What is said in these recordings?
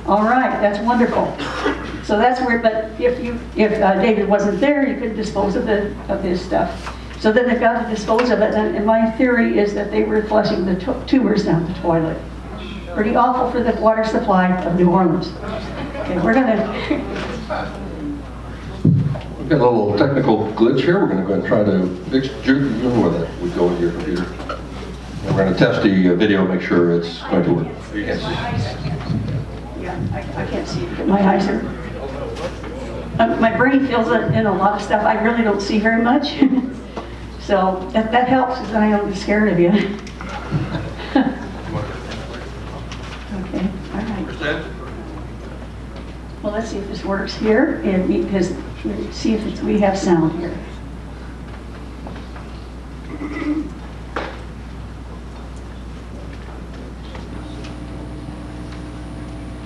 All right, that's wonderful. So that's where, but if David wasn't there, you could dispose of his stuff. So then they've got to dispose of it, and my theory is that they were flushing the tumors down the toilet. Pretty awful for the water supply of New Orleans. Okay, we're gonna... We've got a little technical glitch here. We're going to go ahead and try to fix Judyth. You know where that would go into your computer. And we're going to test the video, make sure it's going to work. You can't see. Yeah, I can't see it, but my eyes are... my brain fills in a lot of stuff. I really don't see very much. So that helps, because I don't get scared of you. Okay, all right. Well, let's see if this works here, and because see if we have sound here.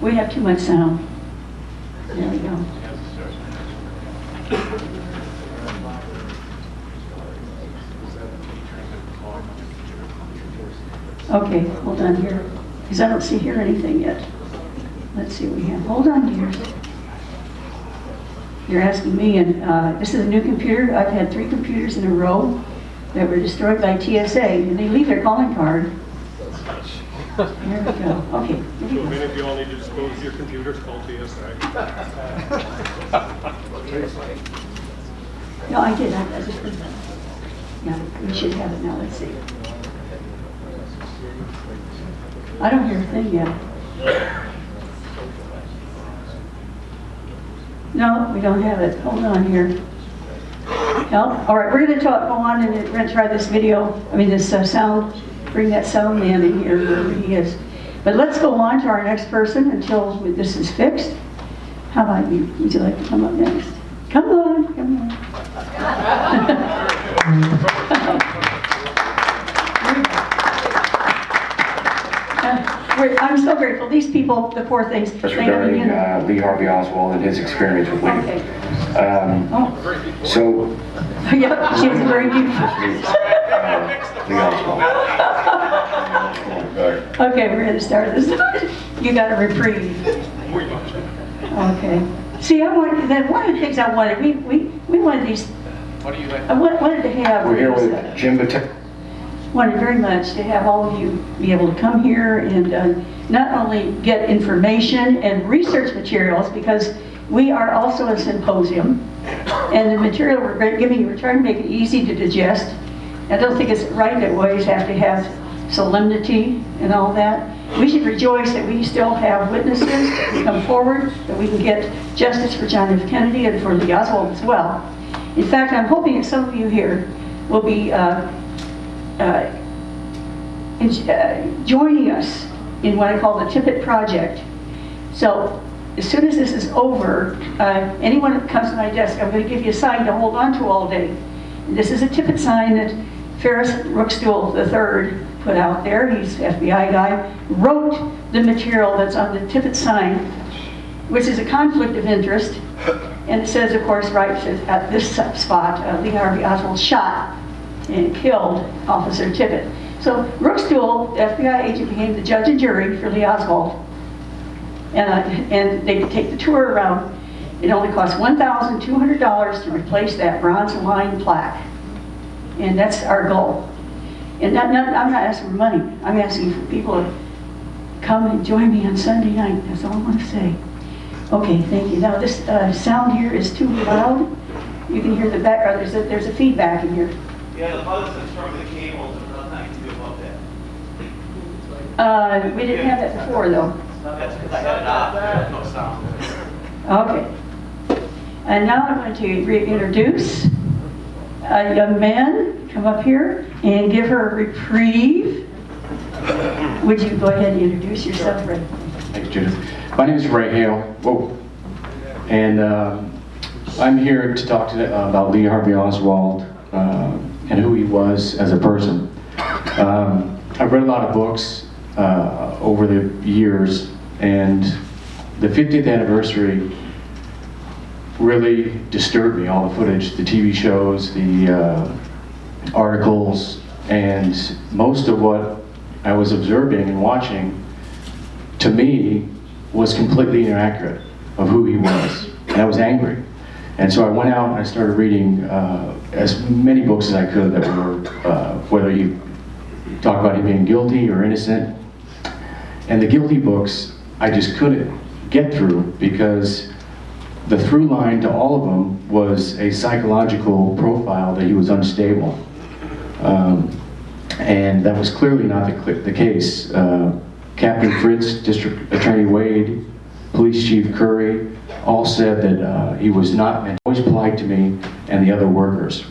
We have too much sound. There we go. Okay, hold on here, because I don't hear anything yet. Let's see what we have. Hold on, dears. You're asking me, and this is a new computer. I've had 3 computers in a row that were destroyed by TSA, and they leave their calling card. There we go. Okay. So if you all need to dispose of your computers, call TSA. No, I did. I just put that. Yeah, we should have it now. Let's see. I don't hear a thing yet. No, we don't have it. Hold on here. No? All right, we're going to go on and we're going to try this video. I mean, this sound. Bring that sound man in here wherever he is. But let's go on to our next person until this is fixed. How about you? Would you like to come up next? Come on, come on. I'm so grateful. These people, the poor things. Regarding Lee Harvey Oswald and his experience with Lee. Okay. So, Yep, she has a very deep Lee Oswald. Okay, we're going to start this. You got a reprieve. Okay. See, I wanted, then one of the things I wanted, we wanted these, What do you like? I wanted to have. We're here with Jim Batek. Wanted very much to have all of you be able to come here and not only get information and research materials, because we are also a symposium, and the material we're giving you, we're trying to make it easy to digest. I don't think it's right that we always have to have solemnity and all that. We should rejoice that we still have witnesses that can come forward, that we can get justice for John F. Kennedy and for Lee Oswald as well. In fact, I'm hoping that some of you here will be joining us in what I call the Tippett Project. So as soon as this is over, anyone that comes to my desk, I'm going to give you a sign to hold on to all day. And this is a Tippett sign that Ferris Rookstool III put out there. He's an FBI guy, wrote the material that's on the Tippett sign, which is a conflict of interest. And it says, of course, right at this spot, Lee Harvey Oswald shot and killed Officer Tippett. So Rookstool, the FBI agent, became the judge and jury for Lee Oswald. And they could take the tour around. It only costs $1,200 to replace that bronze line plaque. And that's our goal. And I'm not asking for money. I'm asking for people to come and join me on Sunday night. That's all I want to say. Okay, thank you. Now this sound here is too loud. You can hear the background. There's a feedback in here. Yeah, the positives from the cables are nothing to do about that. We didn't have that before, though. That's because I had it off. There's no sound. Okay. And now I'm going to reintroduce a young man. Come up here and give her a reprieve. Would you go ahead and introduce yourself, Ray? Thanks, Judith. My name is Ray Hale. Whoa. And I'm here to talk about Lee Harvey Oswald and who he was as a person. I've read a lot of books over the years, and the 50th anniversary really disturbed me. All the footage, the TV shows, the articles, and most of what I was observing and watching, to me, was completely inaccurate of who he was, and I was angry. And so I went out and I started reading as many books as I could that were, whether you talk about him being guilty or innocent. And the guilty books, I just couldn't get through because the through line to all of them was a psychological profile that he was unstable. And that was clearly not the case. Captain Fritz, District Attorney Wade, Police Chief Curry, all said that he was not, and always polite to me and the other workers.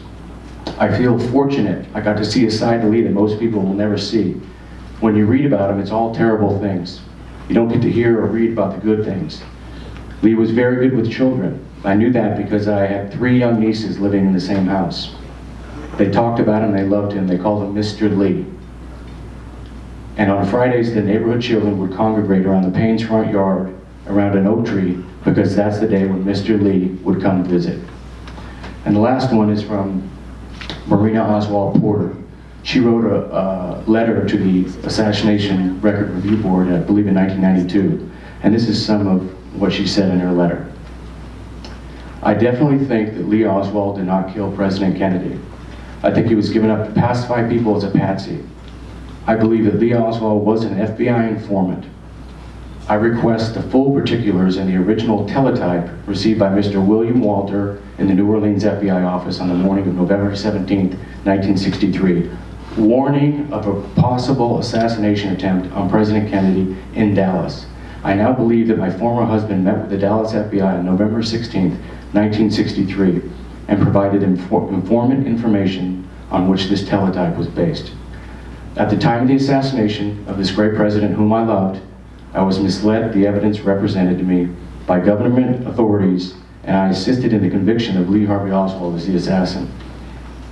I feel fortunate. I got to see a side to Lee that most people will never see. When you read about him, it's all terrible things. You don't get to hear or read about the good things. Lee was very good with children. I knew that because I had 3 young nieces living in the same house. They talked about him, they loved him, they called him Mr. Lee. And on Fridays, the neighborhood children would congregate around the Payne's front yard, around an oak tree, because that's the day when Mr. Lee would come visit. And the last one is from Marina Oswald Porter. She wrote a letter to the Assassination Record Review Board, I believe in 1992. And this is some of what she said in her letter. I definitely think that Lee Oswald did not kill President Kennedy. I think he was given up to pacify people as a patsy. I believe that Lee Oswald was an FBI informant. I request the full particulars in the original teletype received by Mr. William Walter in the New Orleans FBI office on the morning of November 17, 1963. Warning of a possible assassination attempt on President Kennedy in Dallas. I now believe that my former husband met with the Dallas FBI on November 16, 1963, and provided informant information on which this teletype was based. At the time of the assassination of this great president whom I loved, I was misled the evidence represented to me by government authorities, and I assisted in the conviction of Lee Harvey Oswald as the assassin.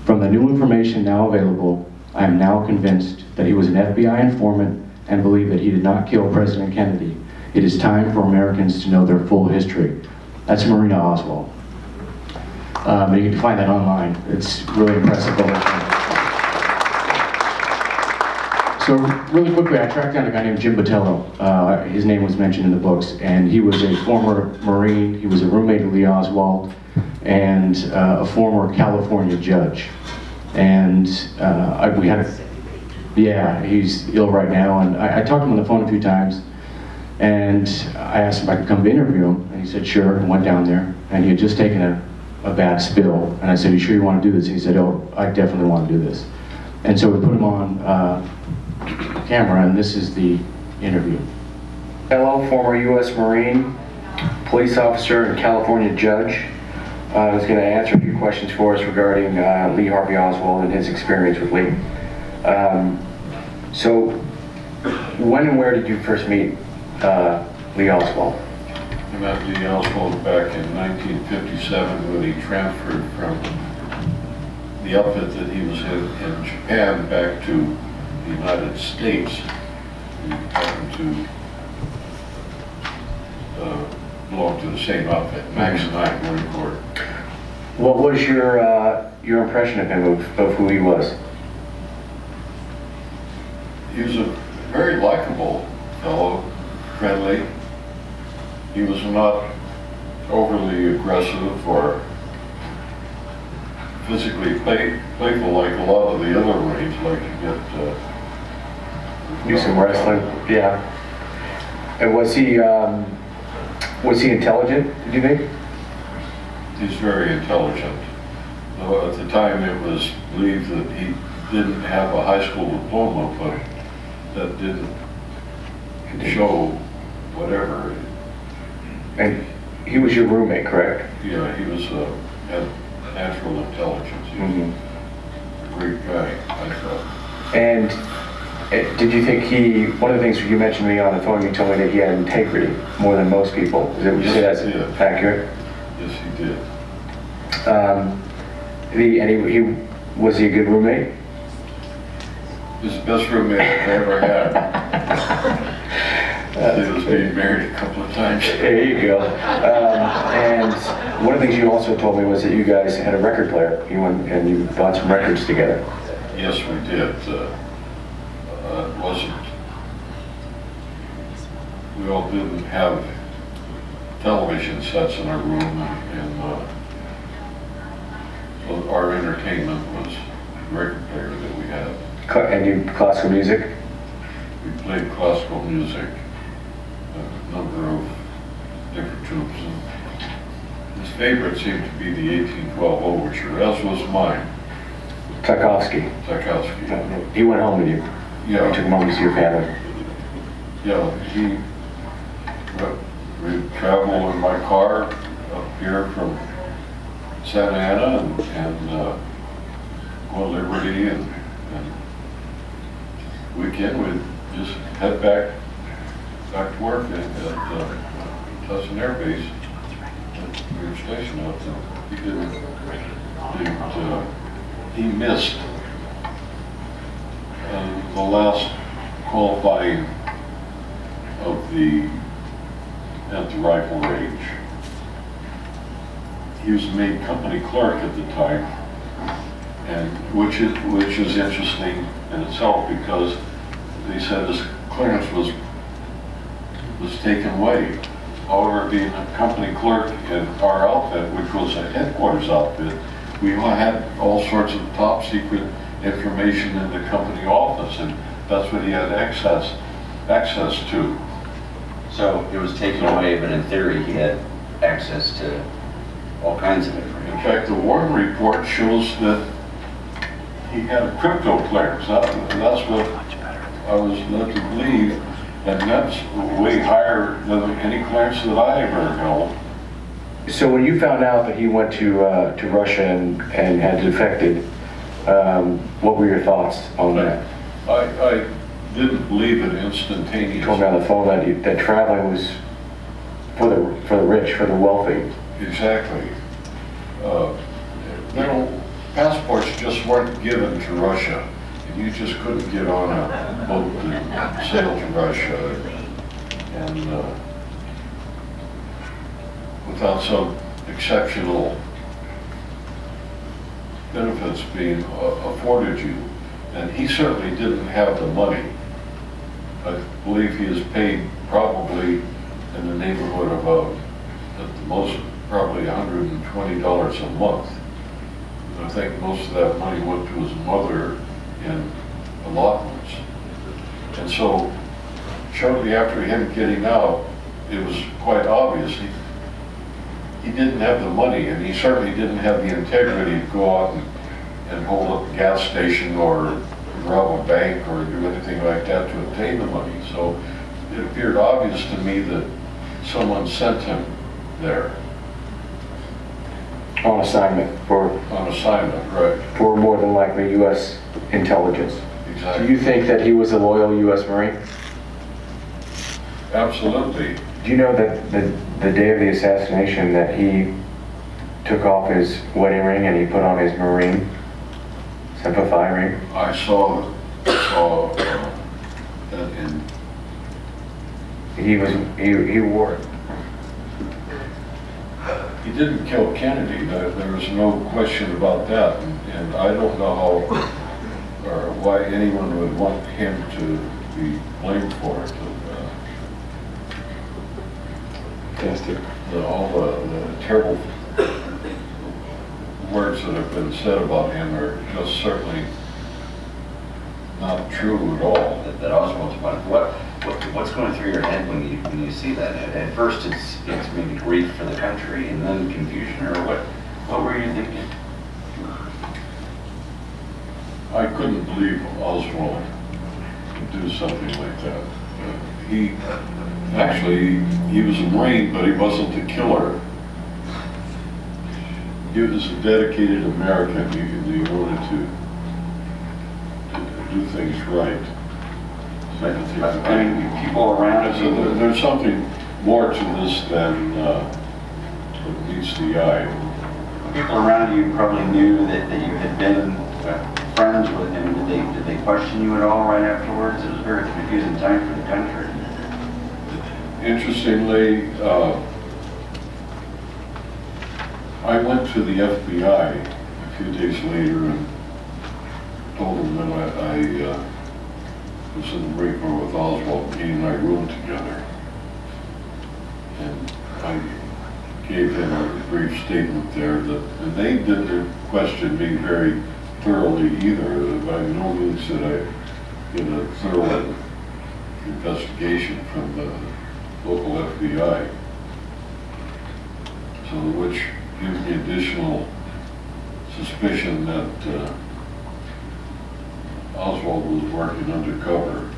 From the new information now available, I am now convinced that he was an FBI informant and believe that he did not kill President Kennedy. It is time for Americans to know their full history. That's Marina Oswald. You can find that online. It's really impressive. So really quickly, I tracked down a guy named Jim Botello. His name was mentioned in the books, and he was a former Marine. He was a roommate of Lee Oswald, and a former California judge. And he's ill right now, and I talked to him on the phone a few times, and I asked him if I could come to interview him, and he said sure, and went down there, and he had just taken a bad spill, and I said, you sure you want to do this? And he said, oh, I definitely want to do this. And so we put him on camera, and this is the interview. Hello, former U.S. Marine, police officer, and California judge. I was going to answer a few questions for us regarding Lee Harvey Oswald and his experience with Lee. So, when and where did you first meet Lee Oswald? I met Lee Oswald back in 1957 when he transferred from the outfit that he was in Japan back to the United States. He happened to belong to the same outfit, Max and I, Marine Corps. What was your impression of him, of who he was? He was a very likable fellow, friendly. He was not overly aggressive or physically playful like a lot of the other Marines like to get. Do some wrestling, yeah. And was he intelligent, do you think? He's very intelligent. Though at the time it was believed that he didn't have a high school diploma, but that didn't show whatever. And he was your roommate, correct? Yeah, he was had natural intelligence. He was a great guy, I thought. And did you think one of the things you mentioned to me on the phone, you told me that he had integrity more than most people. Would you say that's accurate? Yes, he did. Was he a good roommate? He's the best roommate I've ever had. He was being married a couple of times. There you go. And one of the things you also told me was that you guys had a record player. You went and you bought some records together. Yes, we did. we all didn't have television sets in our room, and so our entertainment was the record player that we had. And you classical music? We played classical music, a number of different tunes. And his favorite seemed to be the 1812 Overture, as was mine, Tchaikovsky. Tchaikovsky. He went home with you. Yeah. You took him home to see your family. Yeah, we'd travel in my car up here from Santa Ana and go to Liberty, and weekend we'd just head back to work at Tustin Air Base. We were stationed out there. He missed the last qualifying at the rifle range. He was made company clerk at the time, and which is interesting in itself, because they said his clearance was taken away. However, being a company clerk in our outfit, which was a headquarters outfit, we had all sorts of top secret information in the company office, and that's what he had access to. So it was taken away, but in theory, he had access to all kinds of information. In fact, the Warden report shows that he had a crypto clearance. That's what I was led to believe, and that's way higher than any clearance that I ever held. So when you found out that he went to Russia and had defected, what were your thoughts on that? I didn't believe it You instantaneously. told me on the phone that traveling was for the rich, for the wealthy. Exactly. Passports just weren't given to Russia. And you just couldn't get on a boat and sail to Russia and without some exceptional benefits being afforded you. And he certainly didn't have the money. I believe he is paid probably in the neighborhood of at the most probably $120 a month. I think most of that money went to his mother in allotments. And so shortly after him getting out, it was quite obvious he didn't have the money, and he certainly didn't have the integrity to go out and hold up a gas station or rob a bank or do anything like that to obtain the money. So it appeared obvious to me that someone sent him there. On assignment On assignment, right. for more than likely U.S. intelligence. Exactly. Do you think that he was a loyal U.S. Marine? Absolutely. Do you know that the day of the assassination that he took off his wedding ring and he put on his Marine Semper Fi ring? I saw that in. He wore it. He didn't kill Kennedy. There was no question about that, and I don't know how or why anyone would want him to be blamed for it. All the terrible words that have been said about him are just certainly not true at all. That Oswald's one. What's going through your head when you see that? At first, it's maybe grief for the country, and then confusion, or what were you thinking? I couldn't believe Oswald could do something like that. He was a Marine, but he wasn't a killer. He was a dedicated American. He wanted to do things right. I mean, people around So you. there's something more to this than what meets the eye. People around you probably knew that you had been friends with him. Did they question you at all right afterwards? It was a very confusing time for the country. Interestingly, I went to the FBI a few days later and told them that I was in the Marine Corps with Oswald. He and I roomed together. And I gave him a brief statement there that, and they didn't question me very thoroughly either. By no means did I get a thorough investigation from the local FBI. So which gives me additional suspicion that Oswald was working undercover.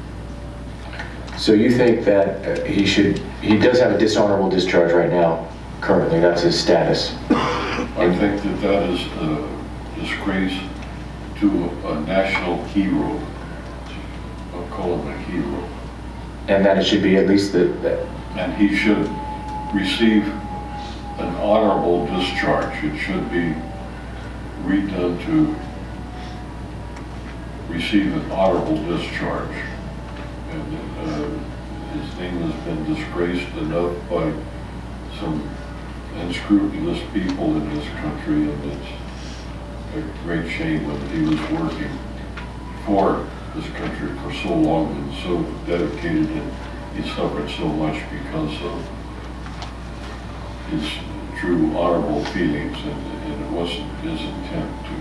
So you think that he does have a dishonorable discharge right now, currently, that's his status? I think that that is a disgrace to a national hero. I'll call him a hero. And that it should be at least that. And he should receive an honorable discharge. It should be redone to receive an honorable discharge. And his name has been disgraced enough by some unscrupulous people in this country, and it's a great shame that he was working for this country for so long and so dedicated, and he suffered so much because of his true honorable feelings, and it wasn't his intent to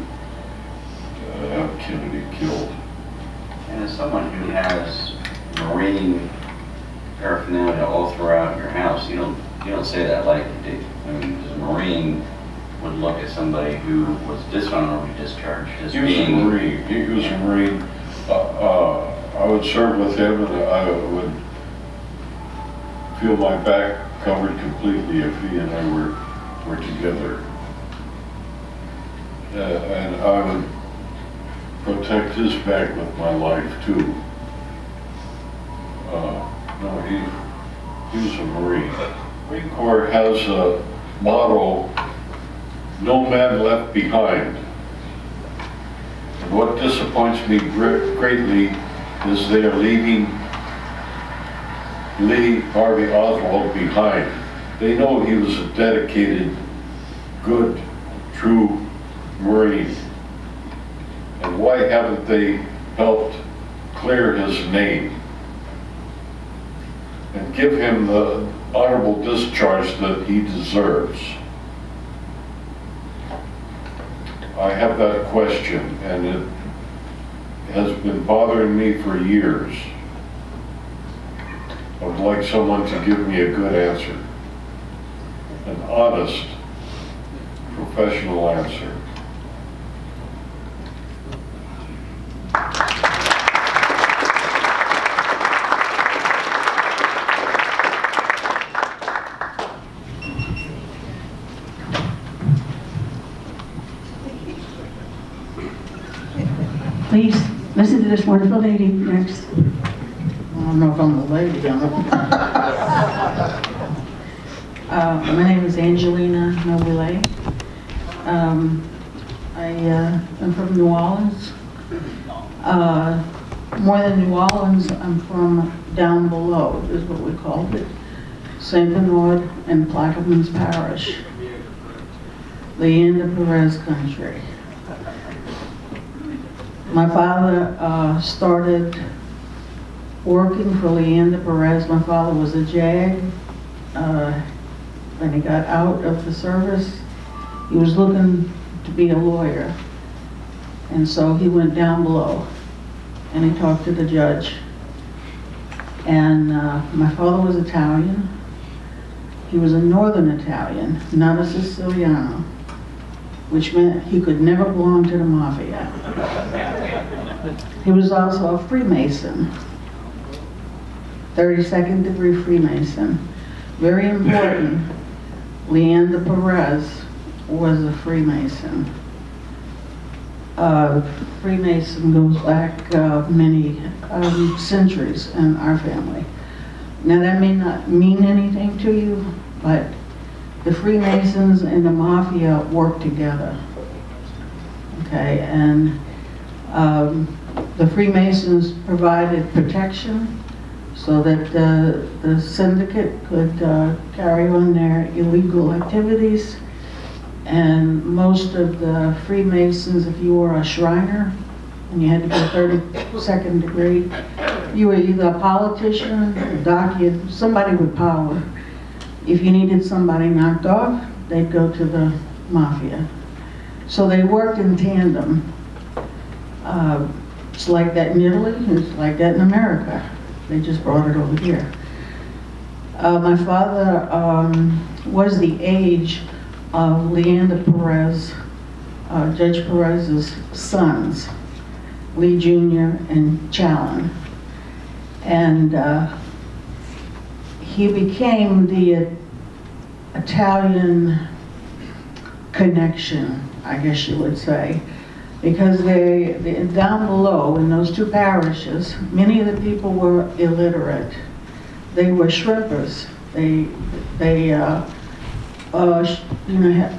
have Kennedy killed. And as someone who has Marine paraphernalia all throughout your house, you don't say that lightly, do you? I mean, because a Marine would look at somebody who was dishonorably discharged as He was a Marine. He was a Marine. I would serve with him, and I would feel my back covered completely if he and I were together. And I would protect his back with my life too. No, he was a Marine. Marine Corps has a motto, "No man left behind." And what disappoints me greatly is they are leaving Lee Harvey Oswald behind. They know he was a dedicated, good, true Marine. And why haven't they helped clear his name and give him the honorable discharge that he deserves? I have that question, and it has been bothering me for years. I would like someone to give me a good answer, an honest, professional answer. Please, listen to this wonderful lady next. I don't know if I'm the lady on it. My name is Angelina Nobile. I am from New Orleans. More than New Orleans, I'm from down below, is what we called it. St. Bernard and Plaquemines Parish. Leander Perez country. My father started working for Leander Perez. My father was a JAG. When he got out of the service, he was looking to be a lawyer. And so he went down below and he talked to the judge. And my father was Italian. He was a Northern Italian, not a Siciliano, which meant he could never belong to the mafia. He was also a Freemason, 32nd degree Freemason. Very important, Leander Perez was a Freemason. Freemason goes back many centuries in our family. Now that may not mean anything to you, but the Freemasons and the Mafia work together. Okay, and the Freemasons provided protection so that the syndicate could carry on their illegal activities. And most of the Freemasons, if you were a Shriner and you had to go 32nd degree, you were either a politician, a doctor, somebody with power. If you needed somebody knocked off, they'd go to the mafia. So they worked in tandem. It's like that in Italy, it's like that in America. They just brought it over here. My father was the age of Leander Perez, Judge Perez's sons, Lee Jr. and Challen. And he became the Italian connection, I guess you would say, because they down below in those two parishes, many of the people were illiterate. They were shrimpers. They had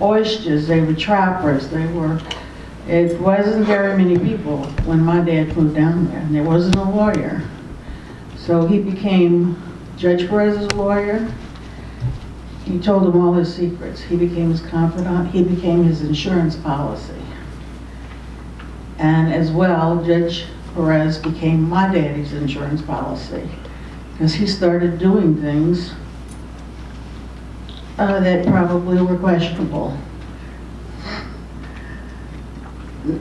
oysters. They were trappers. It wasn't very many people when my dad moved down there, and there wasn't a lawyer. So he became Judge Perez's lawyer. He told him all his secrets. He became his confidant. He became his insurance policy. And as well, Judge Perez became my daddy's insurance policy, because he started doing things that probably were questionable.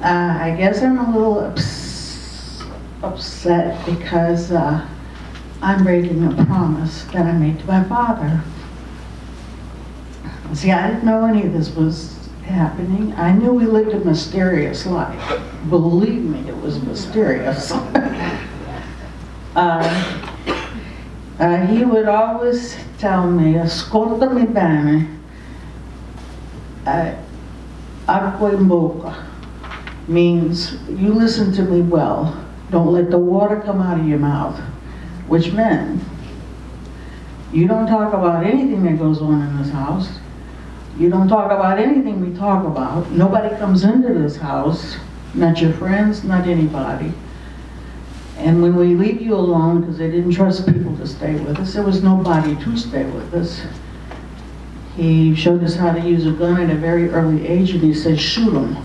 I guess I'm a little upset because I'm breaking a promise that I made to my father. See, I didn't know any of this was happening. I knew we lived a mysterious life. Believe me, it was mysterious. He would always tell me, ascoltami bene, acqua in bocca, means you listen to me well. Don't let the water come out of your mouth, which meant you don't talk about anything that goes on in this house. You don't talk about anything we talk about. Nobody comes into this house, not your friends, not anybody. And when we leave you alone, because they didn't trust people to stay with us, there was nobody to stay with us. He showed us how to use a gun at a very early age, and he said, shoot them.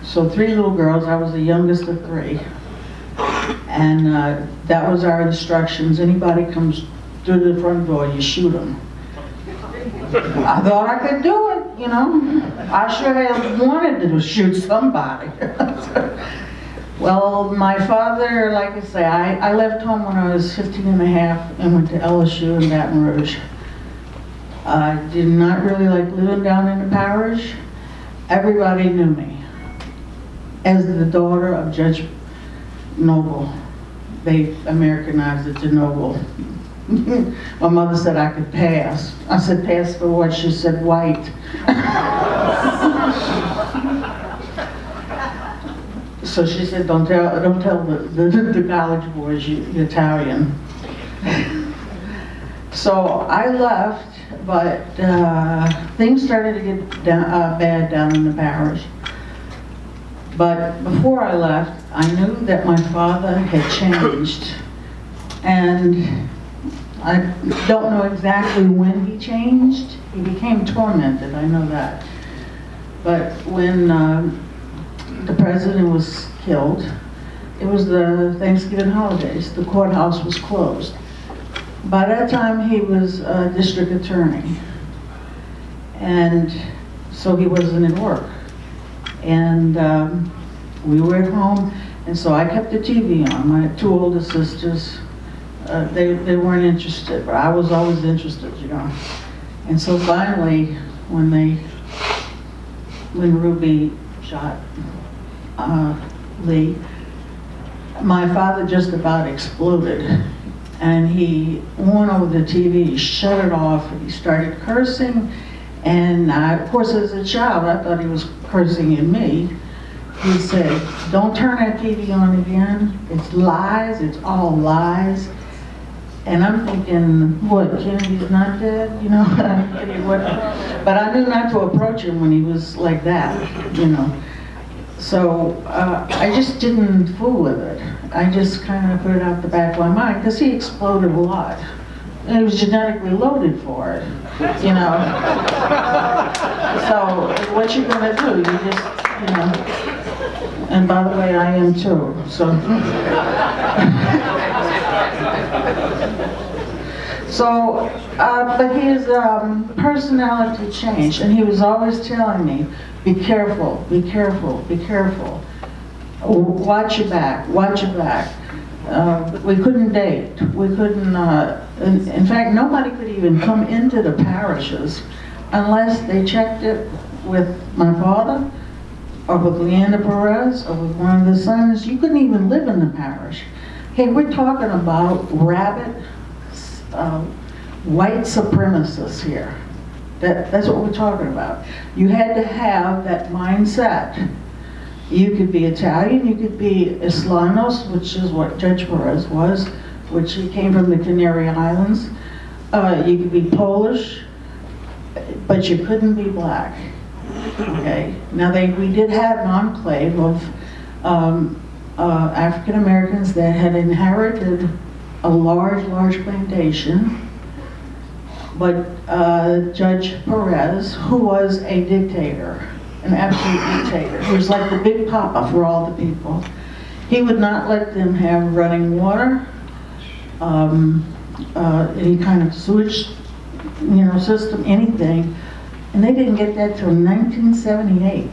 So 3 little girls, I was the youngest of 3. And that was our instructions. Anybody comes through the front door, you shoot them. I thought I could do it, you know. I sure have wanted to shoot somebody. Well, my father, like I say, I left home when I was 15 and a half and went to LSU in Baton Rouge. I did not really like living down in the parish. Everybody knew me as the daughter of Judge Noble. They Americanized it to Noble. My mother said I could pass. I said, pass for what? She said, white. So she said, don't tell the college boys you're Italian. So I left, but things started to get bad down in the parish. But before I left, I knew that my father had changed. And I don't know exactly when he changed. He became tormented, I know that. But when the president was killed, it was the Thanksgiving holidays. The courthouse was closed. By that time, he was a district attorney. And so he wasn't in work. And we were at home, and so I kept the TV on. My 2 older sisters, they weren't interested, but I was always interested, you know. And so finally, when Ruby shot Lee, my father just about exploded. And he went over the TV, he shut it off, and he started cursing. And of course, as a child, I thought he was cursing at me. He said, don't turn that TV on again. It's lies, it's all lies. And I'm thinking, what, Kennedy's not dead? You know, but I knew not to approach him when he was like that, you know. So I just didn't fool with it. I just kind of put it out the back of my mind, because he exploded a lot. And he was genetically loaded for it, you know. So what you gonna do? You just, you know. And by the way, I am too, so. So, but his personality changed, and he was always telling me, be careful, be careful, be careful. Watch your back, watch your back. We couldn't date. We couldn't, in fact, nobody could even come into the parishes unless they checked it with my father, or with Leander Perez, or with one of the sons. You couldn't even live in the parish. Hey, we're talking about rabid, white supremacists here. That's what we're talking about. You had to have that mindset. You could be Italian, you could be Islanos, which is what Judge Perez was, which he came from the Canary Islands. You could be Polish, but you couldn't be black. Okay. Now we did have an enclave of African Americans that had inherited a large plantation, but Judge Perez, who was a dictator, an absolute dictator, he was like the big papa for all the people. He would not let them have running water, any kind of sewage, system, anything. And they didn't get that till 1978.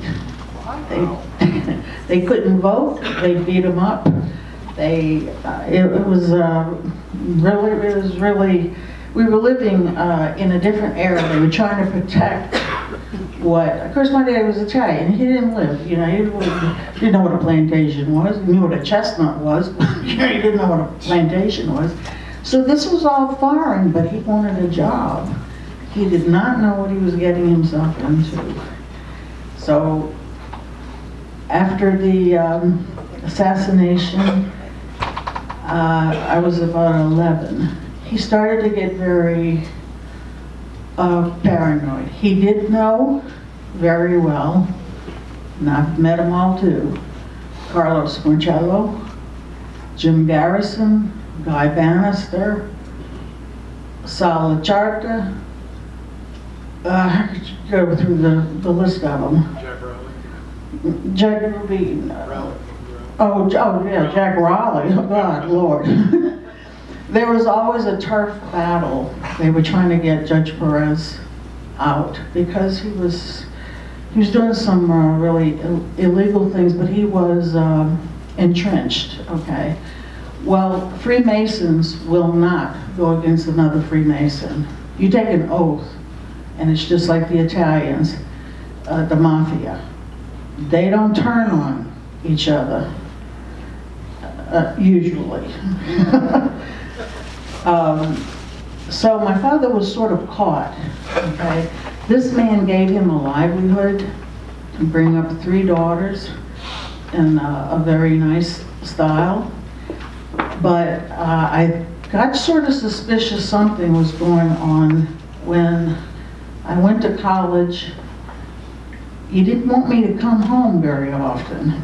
They couldn't vote. They beat them up. It was really, we were living in a different era. They were trying to protect of course my dad was Italian. He didn't live, he didn't know what a plantation was. He knew what a chestnut was. He didn't know what a plantation was. So this was all foreign, but he wanted a job. He did not know what he was getting himself into. So after the assassination, I was about 11. He started to get very paranoid. He did know very well, and I've met them all too, Carlos Marcello, Jim Garrison, Guy Bannister, Sal Licharta. I could go through the list of them. Jack Rowley. Jack Ruby. Rowley. Oh yeah, Jack Raleigh. Oh God, Lord. There was always a turf battle. They were trying to get Judge Perez out because he was doing some really illegal things, but he was entrenched. Okay. Well, Freemasons will not go against another Freemason. You take an oath, and it's just like the Italians, the mafia. They don't turn on each other, usually. So my father was sort of caught, okay? This man gave him a livelihood to bring up 3 daughters in a very nice style. But I got sort of suspicious something was going on when I went to college. He didn't want me to come home very often.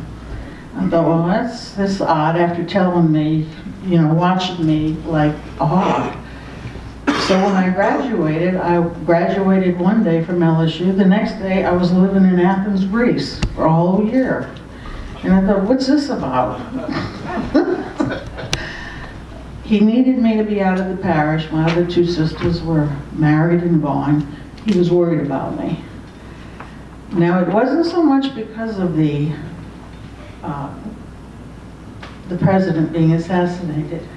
I thought, well, that's odd after telling me, watching me like a hawk. So when I graduated one day from LSU. The next day I was living in Athens, Greece for a whole year. And I thought, what's this about? He needed me to be out of the parish. My other 2 sisters were married and gone. He was worried about me. Now, it wasn't so much because of the president being assassinated.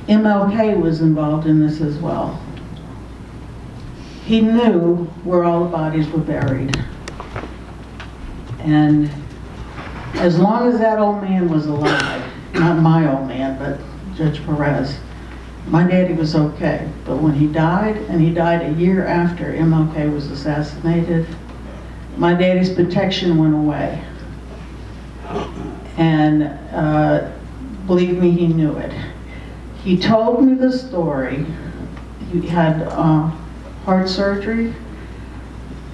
MLK was involved in this as well. He knew where all the bodies were buried. And as long as that old man was alive, not my old man, but Judge Perez, my daddy was okay. But when he died, and he died a year after MLK was assassinated, my daddy's protection went away. And believe me, he knew it. He told me the story. He had heart surgery,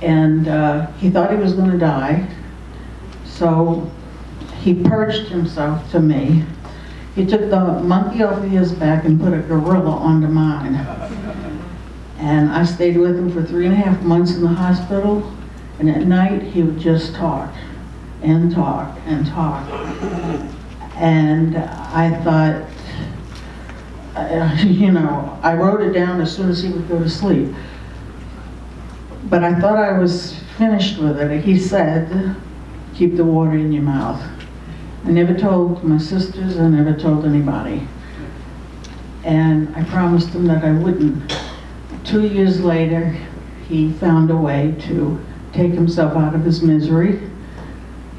and he thought he was going to die. So he purged himself to me. He took the monkey off of his back and put a gorilla onto mine. And I stayed with him for 3.5 months in the hospital. And at night, he would just talk and talk and talk. And I thought, you know, I wrote it down as soon as he would go to sleep. But I thought I was finished with it. He said, keep the water in your mouth. I never told my sisters, I never told anybody. And I promised him that I wouldn't. 2 years later, he found a way to take himself out of his misery.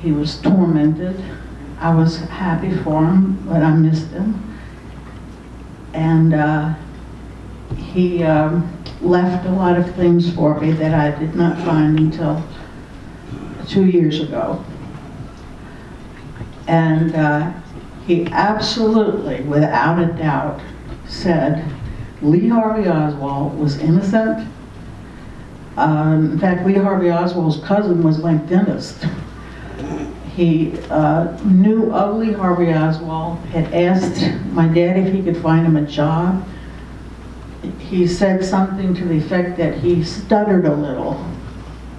He was tormented. I was happy for him, but I missed him. And he left a lot of things for me that I did not find until 2 years ago. And he absolutely, without a doubt, said Lee Harvey Oswald was innocent. In fact, Lee Harvey Oswald's cousin was my dentist. He knew of Lee Harvey Oswald, had asked my dad if he could find him a job. He said something to the effect that he stuttered a little.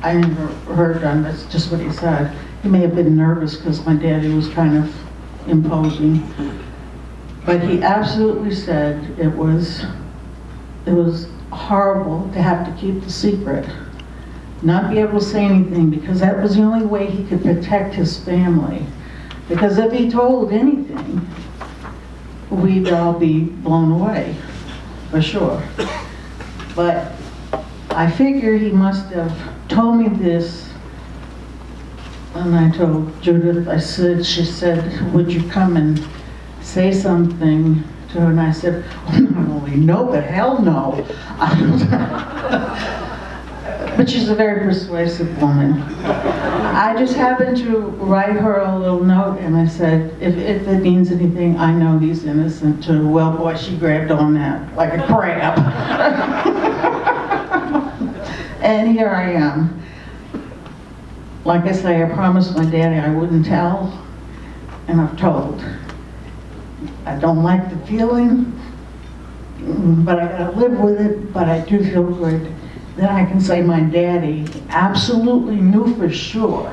I never heard him, that's just what he said. He may have been nervous because my daddy was kind of imposing. But he absolutely said it was horrible to have to keep the secret. Not be able to say anything, because that was the only way he could protect his family. Because if he told anything, we'd all be blown away, for sure. But I figure he must have told me this, and I told Judyth, she said, would you come and say something to her? And I said, well, not only no, but hell no. But she's a very persuasive woman. I just happened to write her a little note, and I said, if it means anything, I know he's innocent too. Well, boy, she grabbed on that like a crab. And here I am. Like I say, I promised my daddy I wouldn't tell, and I've told. I don't like the feeling, but I gotta live with it, but I do feel good. Then I can say my daddy absolutely knew for sure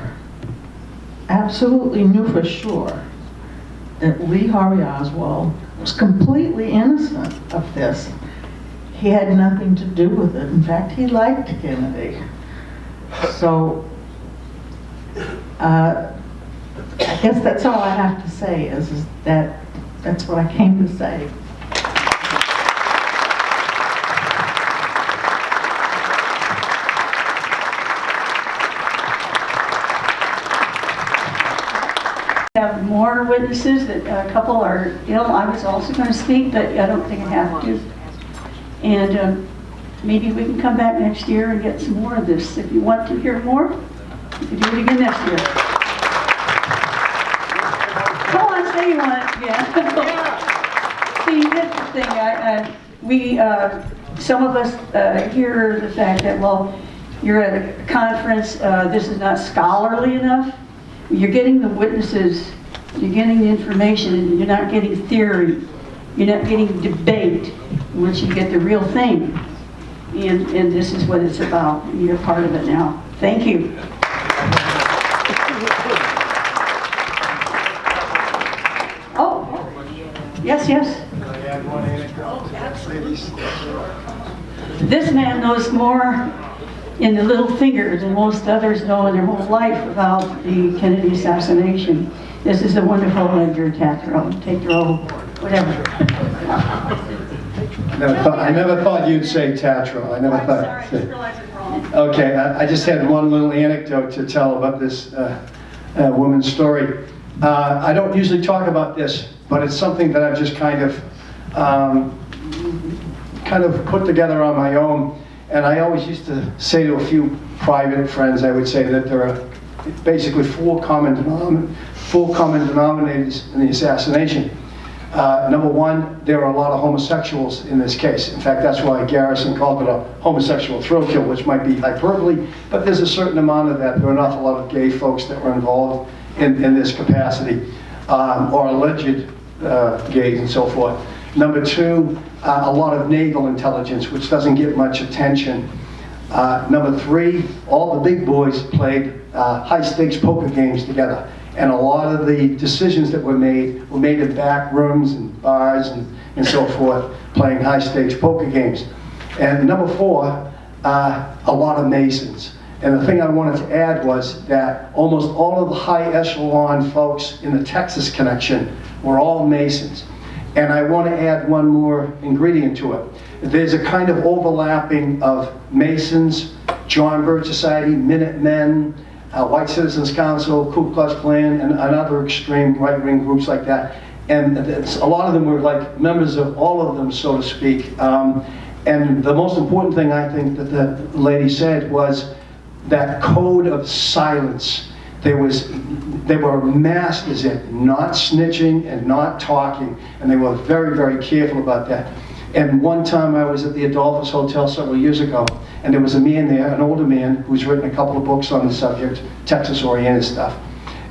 that Lee Harvey Oswald was completely innocent of this. He had nothing to do with it. In fact, he liked Kennedy. So, I guess that's all I have to say is that that's what I came to say. Have more witnesses, that a couple are ill. I was also going to speak, but I don't think I have to. And maybe we can come back next year and get some more of this. If you want to hear more, you can do it again next year. Come on, say you want it. Yeah. See, that's the thing. Some of us hear the fact that, well, you're at a conference, this is not scholarly enough. You're getting the witnesses, you're getting the information, and you're not getting theory, you're not getting debate, in which you get the real thing. And this is what it's about. You're part of it now. Thank you. Oh, yes, yes. This man knows more in the little finger than most others know in their whole life about the Kennedy assassination. This is a wonderful Edgar Tatro. Take your old, whatever. I never thought you'd say Tatro. I never I'm thought. sorry, I just realized it wrong. Okay, I just had one little anecdote to tell about this woman's story. I don't usually talk about this, but it's something that I've just kind of put together on my own. And I always used to say to a few private friends, I would say that there are basically four common denominators in the assassination. Number one, there are a lot of homosexuals in this case. In fact, that's why Garrison called it a homosexual thrill kill, which might be hyperbole, but there's a certain amount of that. There are an awful lot of gay folks that were involved in this capacity, or alleged gays and so forth. Number two, a lot of naval intelligence, which doesn't get much attention. Number three, all the big boys played high-stakes poker games together. And a lot of the decisions that were made in back rooms and bars and and so forth, playing high-stakes poker games. And number 4, a lot of Masons. And the thing I wanted to add was that almost all of the high echelon folks in the Texas connection were all Masons. And I want to add one more ingredient to it. There's a kind of overlapping of Masons, John Birch Society, Minutemen, White Citizens Council, Ku Klux Klan, and other extreme right-wing groups like that. And a lot of them were like members of all of them, so to speak. And the most important thing I think that the lady said was that code of silence. They were masters at not snitching and not talking, and they were very, very careful about that. And one time I was at the Adolphus Hotel several years ago, and there was a man there, an older man, who's written a couple of books on the subject, Texas-oriented stuff.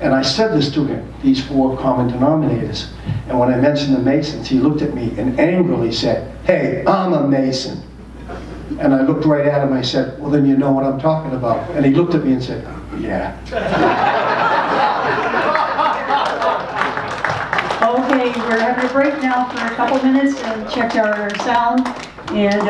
And I said this to him, these 4 common denominators. And when I mentioned the Masons, he looked at me and angrily said, "Hey, I'm a Mason." And I looked right at him, I said, "Well, then you know what I'm talking about." And he looked at me and said, "Yeah." Okay, we're having a break now for a couple minutes and check our sound, and